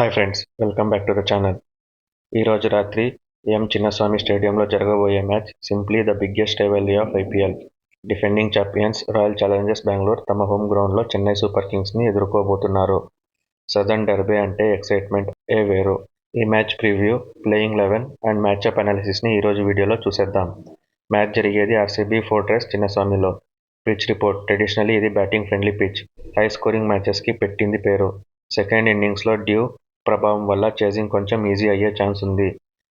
Hi friends, welcome back to the channel. ఈరోజు రాత్రి ఎం చిన్నస్వామి స్టేడియంలో జరగబోయే match simply the biggest rivalry of IPL. Defending champions Royal Challengers Bengaluru తమ home గ్రౌండ్లో Chennai Super కింగ్స్ని ఎదుర్కోబోతున్నారు. సదర్న్ డెర్బీ అంటే ఎక్సైట్మెంట్ వేరు. ఈ match preview, playing 11 and matchup అనాలిసిస్ని ఈరోజు వీడియోలో చూసేద్దాం. మ్యాచ్ జరిగేది ఆర్సీబీ ఫోర్ట్రెస్ చిన్నస్వామిలో. పిచ్ రిపోర్ట్: ట్రెడిషనల్లీ ఇది batting friendly pitch. High scoring మ్యాచెస్కి పెట్టింది పేరు. సెకండ్ ఇన్నింగ్స్లో డ్యూ ప్రభావం వల్ల చేజింగ్ కొంచెం ఈజీ అయ్యే ఛాన్స్ ఉంది.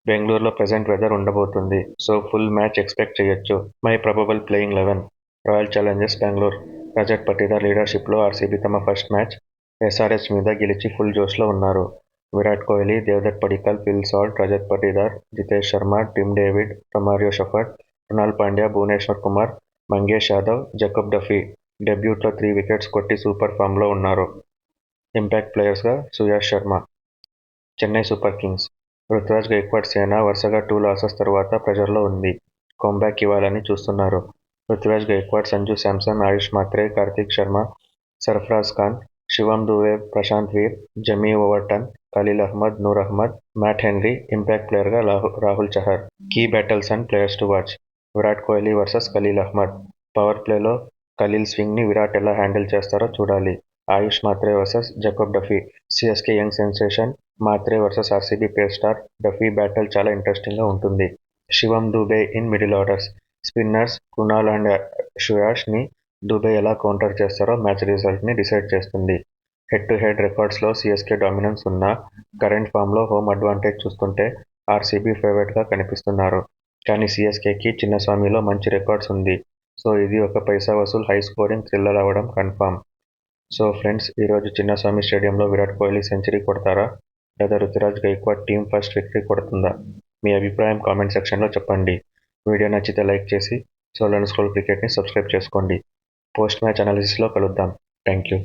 బెంగళూరులో ప్రెజెంట్ వెదర్ ఉండబోతుంది, సో ఫుల్ మ్యాచ్ ఎక్స్పెక్ట్ చేయొచ్చు. My probable playing 11: Royal Challengers Bengaluru. Rajat Patidar లీడర్షిప్లో ఆర్సీబీ తమ ఫస్ట్ మ్యాచ్ ఎస్ఆర్హెచ్ మీద గెలిచి ఫుల్ జోష్లో ఉన్నారు. Virat Kohli, Devdutt Padikkal, Phil Salt, Rajat Patidar, Jitesh Sharma, Tim David, Romario Shepherd, Krunal Pandya, Bhuvneshwar Kumar, Mangesh Yadav, Jacob Duffy డెబ్యూట్లో 3 వికెట్స్ కొట్టి సూపర్ ఫామ్లో ఉన్నారు. ఇంపాక్ట్ ప్లేయర్స్గా సుయాష్ శర్మ. Chennai Super Kings. రుతురాజ్ గైక్వాడ్ సేన వరుసగా 2 లాసెస్ తర్వాత ప్రెజర్లో ఉంది. కమ్బ్యాక్ ఇవ్వాలని చూస్తున్నారు. Ruturaj Gaikwad, Sanju Samson, Ayush Mhatre, Kartik Sharma, Sarfaraz Khan, Shivam Dube, Prashant Veer, Jamie Overton, Khaleel Ahmed, Noor Ahmad, Matt Henry. Impact ప్లేయర్గా Rahul Chahar. Key battles and players to watch: Virat Kohli versus Khaleel Ahmed. Power ప్లేలో ఖలీల్ స్వింగ్ని విరాట్ ఎలా హ్యాండిల్ చేస్తారో చూడాలి. Ayush Mhatre versus Jacob Duffy. CSK young sensation Mhatre versus RCB pace star Duffy battle చాలా ఇంట్రెస్టింగ్గా ఉంటుంది. Shivam Dube in middle orders. Spinners Krunal and Suyash ని దుబే ఎలా కౌంటర్ చేస్తారో మ్యాచ్ రిజల్ట్ని డిసైడ్ చేస్తుంది. హెడ్ టు హెడ్ రికార్డ్స్లో సిఎస్కే డామినెన్స్ ఉన్నా కరెంట్ ఫామ్లో హోమ్ అడ్వాంటేజ్ చూస్తుంటే ఆర్సీబీ ఫేవరెట్గా కనిపిస్తున్నారు. కానీ సిఎస్కేకి చిన్నస్వామిలో మంచి రికార్డ్స్ ఉంది, సో ఇది ఒక పైసా వసూల్ హై స్కోరింగ్ థ్రిల్లర్ అవ్వడం కన్ఫామ్. సో ఫ్రెండ్స్, ఈరోజు చిన్నస్వామి స్టేడియంలో విరాట్ కోహ్లీ సెంచరీ కొడతారా, లేదా Ruturaj Gaikwad team first victory కొడుతుందా? మీ అభిప్రాయం కామెంట్ సెక్షన్లో చెప్పండి. వీడియో నచ్చితే లైక్ చేసి సోలో అండ్ స్క్రోల్ క్రికెట్ని సబ్స్క్రైబ్ చేసుకోండి. పోస్ట్ మ్యాచ్ అనాలిసిస్లో కలుద్దాం. Thank you.